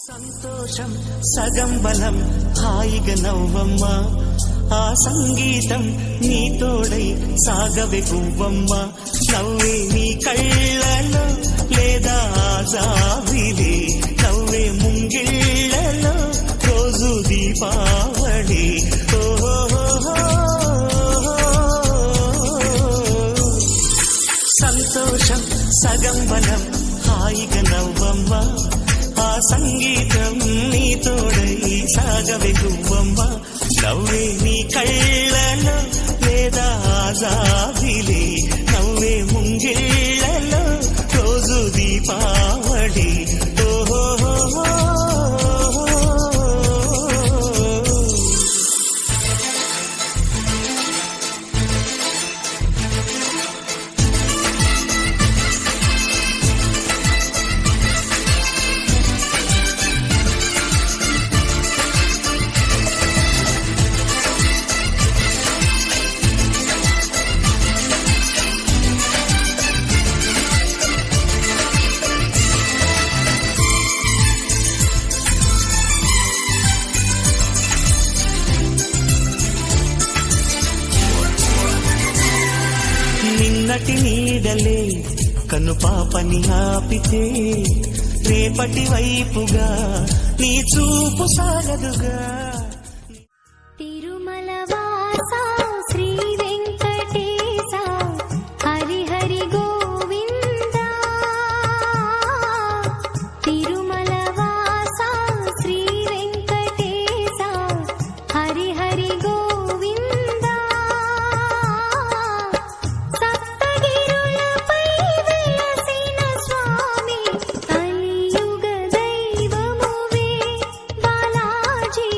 సంతోషం సగం బలం హాయిగా నవ్వమ్మ ఆ సంగీతం నీ తోడై సాగవే పువ్వమ్మ నవ్వే నీ కళ్ళలో లేదా జావిలి నవ్వే ముంగిళ్ళలో రోజు దీపావళి సంతోషం సగం బలం హాయిగా నవ్వమ్మ ఆ సంగీతం నీ తోడై సాగవే పువ్వమ్మ నవ్వే నీ కళ్ళలో లేదా జావిలి నవ్వే ముంగిళ్ళలో రోజు దీపావళి నిన్నటి నీడలే కను పాపని ఆపితే రేపటి వైపుగా నీ చూపు సాగదుగా తిరుమల వాసా శ్రీ వెంకటేశ హరి హరి గోవింద తిరుమల వాసా శ్రీ వెంకటేశ హరి హరి గోవింద సప్తగిరులపై వెలసిన స్వామి కలియుగ దైవమువే బాలాజీ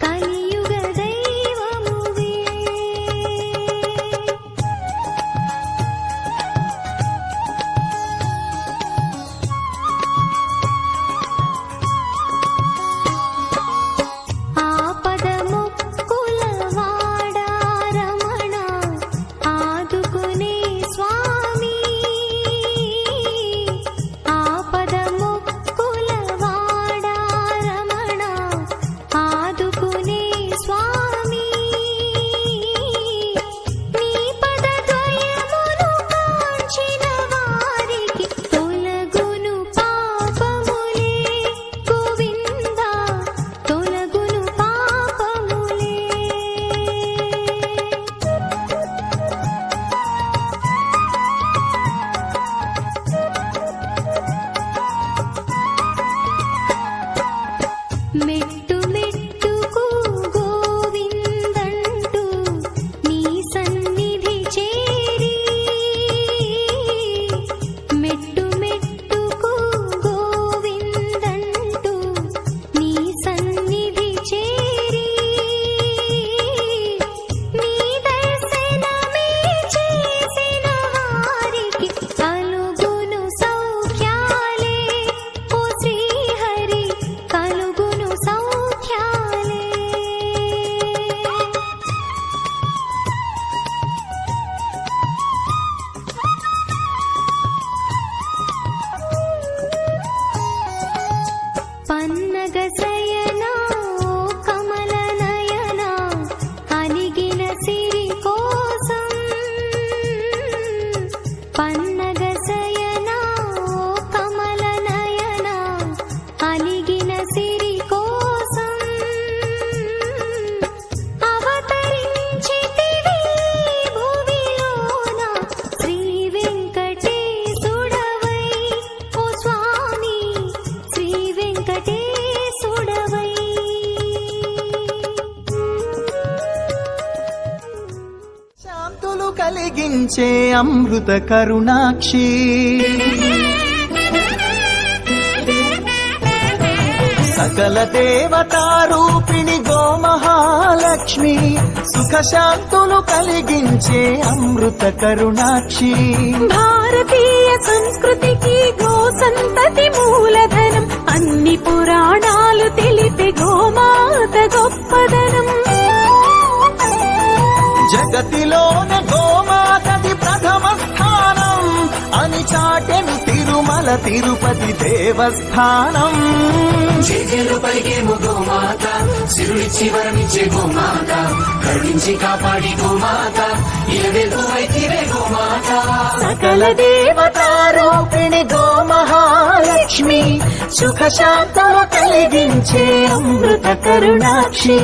కలియుగ దైవమువే ఆపద ముక్కుల వాడా రమణ ఆదుకునే స్వామి ఆపద ముక్కుల వాడా రమణ ఆదుకునే స్వామి నీ పద ద్వయమును కాంచిన వారికి తొలగును పాపములే గోవింద తొలగును పాపములే మెట్టు మెట్టుకు గోవిందంటూ నీ సన్నిధి చేరి మెట్టు మెట్టుకు గోవిందంటూ నీ సన్నిధి చేరి నీ దర్శనమే చేసిన వారికి కలుగును సౌఖ్యాలే ఓ శ్రీహరి కలుగును సౌఖ్యాలే పన్నగ శయన ఓ కమల నయన అలిగిన సిరి కోసం పన్నగ శయన ఓ కమల నయన అలిగిన సిరి కోసం అవతరించితివి భువిలోన శ్రీ వెంకటేశుడవై ఓ స్వామి శ్రీ వెంకటేశుడవై శాంతులు కలిగించే అమృత కరుణాక్షి సకల దేవతారూపిణి గోమహాలక్ష్మి సుఖ శాంతులు కలిగించే అమృత కరుణాక్షి భారతీయ సంస్కృతికి గో సంతతి మూలధనం అన్ని పురాణాలు తెలిపే గోమాత గొప్పదనం జగతిలోన గోమాతది ప్రథమ స్థానం అని చాటెను తిరుమల తిరుపతి దేవస్థానం. పలికేమో గోమాత, సిరులిచ్చి వరమిచ్చే గోమాత, కరుణించి కాపాడి గోమాత, ఇలవెల్పు వైతిరే గోమాత. సకల దేవతారూపిణి గోమహాలక్ష్మి, సుఖ శాంతము కలిగించే అమృత కరుణాక్షి.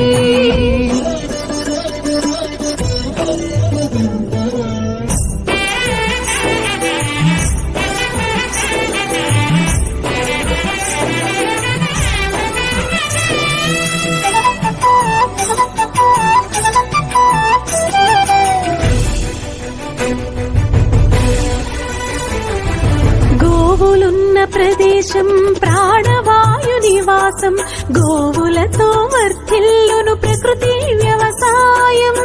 గోవులున్న ప్రదేశం ప్రాణవాయు నివాసం, గోవులతో వర్ధిల్లును ప్రకృతి వ్యవసాయం.